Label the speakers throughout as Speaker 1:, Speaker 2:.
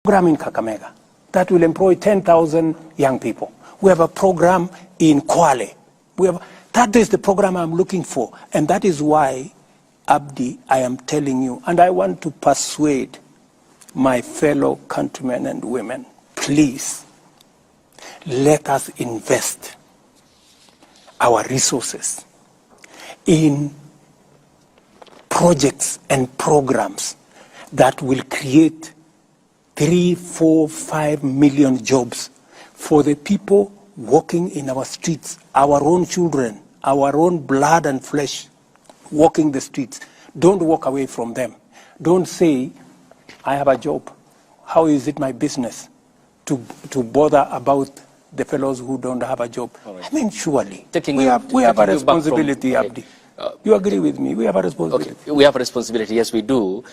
Speaker 1: program in Kakamega that will employ 10,000 young people. We have a program in Kwale. That is the program I'm looking for. And that is why, Abdi, I am telling you, and I want to persuade my fellow countrymen and women, please, let us invest our resources in projects and programs that will create 3, 4, 5 million jobs for the people walking in our streets, our own children, our own blood and flesh walking the streets. Don't walk away from them. Don't say, I have a job. How is it my business to bother about the fellows who don't have a job? Right. I mean, surely. We have a responsibility, Abdi. You agree with me? We have a responsibility.
Speaker 2: Okay. We have a responsibility, yes, we do.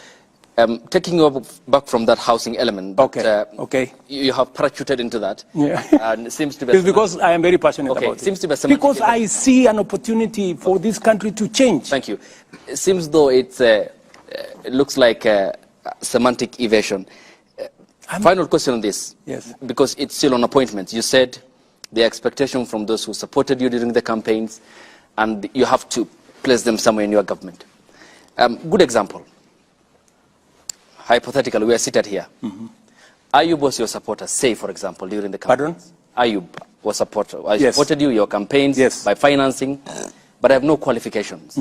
Speaker 2: Taking you back from that housing element, that, you have parachuted into that.
Speaker 1: Yeah.
Speaker 2: And it seems to be
Speaker 1: it's because I am very passionate about it.
Speaker 2: Seems to be
Speaker 1: because I see an opportunity for this country to change.
Speaker 2: Thank you. It seems though it looks like a semantic evasion. Final question on this.
Speaker 1: Yes.
Speaker 2: Because it's still on appointments. You said the expectation from those who supported you during the campaigns, and you have to place them somewhere in your government. Good example. Hypothetically, we are seated here. Ayub was your supporter, say, for example, during the campaign.
Speaker 1: Pardon?
Speaker 2: Ayub was supporter. I supported you, your campaigns, by financing, but I have no qualifications.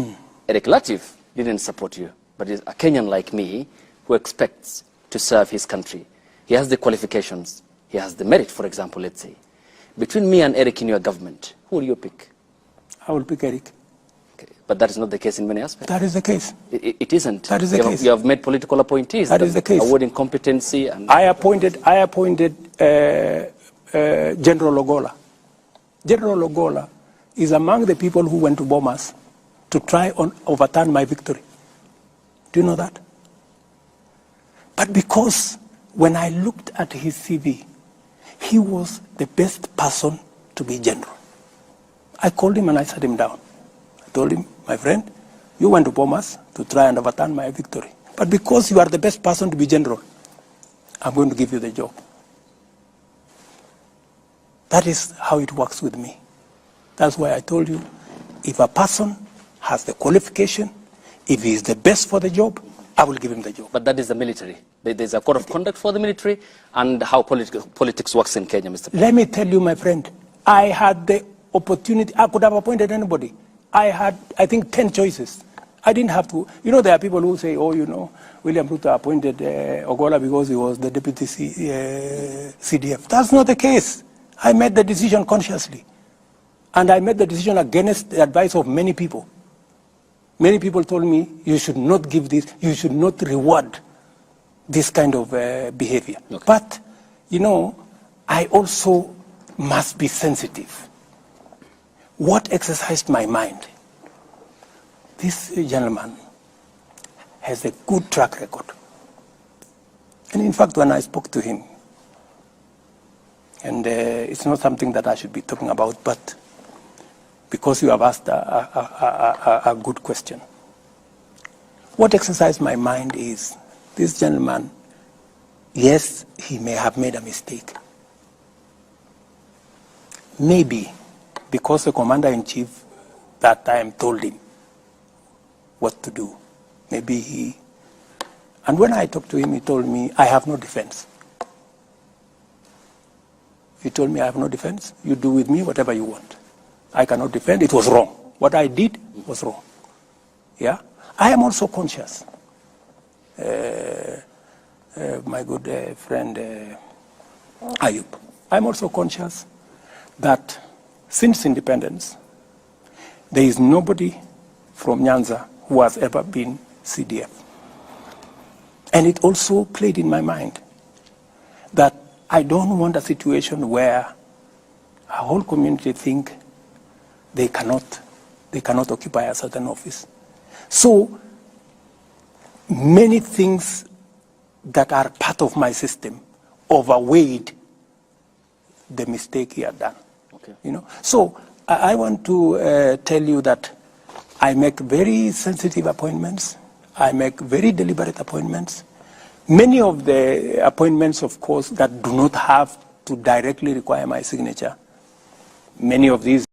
Speaker 2: Eric Latif didn't support you, but is a Kenyan like me who expects to serve his country. He has the qualifications. He has the merit, for example, let's say. Between me and Eric in your government, who will you pick?
Speaker 1: I will pick Eric.
Speaker 2: But that is not the case in many aspects.
Speaker 1: That is the case.
Speaker 2: It isn't.
Speaker 1: That is the case.
Speaker 2: You have made political appointees.
Speaker 1: That is the case.
Speaker 2: Awarding competency. And
Speaker 1: I appointed General OGOLA. General OGOLA is among the people who went to Bomas to try and overturn my victory. Do you know that? But because when I looked at his CV, he was the best person to be general. I called him and I sat him down. I told him, my friend, you went to Bomas to try and overturn my victory. But because you are the best person to be general, I'm going to give you the job. That is how it works with me. That's why I told you, if a person has the qualification, if he is the best for the job, I will give him the job.
Speaker 2: But that is the military. There's a code of conduct for the military and how politics works in Kenya, Mr. President.
Speaker 1: Let me tell you, my friend, I had the opportunity. I could have appointed anybody. I had, I think, 10 choices. I didn't have to. You know, there are people who say, oh, you know, William Ruto appointed OGOLA because he was the deputy CDF. That's not the case. I made the decision consciously. And I made the decision against the advice of many people. Many people told me, you should not give this, you should not reward this kind of behavior. Okay. But, you know, I also must be sensitive. What exercised my mind? This gentleman has a good track record. And in fact, when I spoke to him, and it's not something that I should be talking about, but because you have asked a good question. What exercised my mind is, this gentleman, yes, he may have made a mistake. Maybe because the commander-in-chief that time told him what to do. Maybe he... And when I talked to him, he told me, I have no defense. He told me, I have no defense. You do with me whatever you want. I cannot defend. It was wrong. What I did was wrong. Yeah? I am also conscious. My good friend Ayub. I'm also conscious that since independence, there is nobody from Nyanza who has ever been CDF. And it also played in my mind that I don't want a situation where a whole community think they cannot occupy a certain office. So many things that are part of my system overweighed the mistake he had done. Okay. You know? So I want to tell you that I make very sensitive appointments. I make very deliberate appointments. Many of the appointments, of course, that do not have to directly require my signature, many of these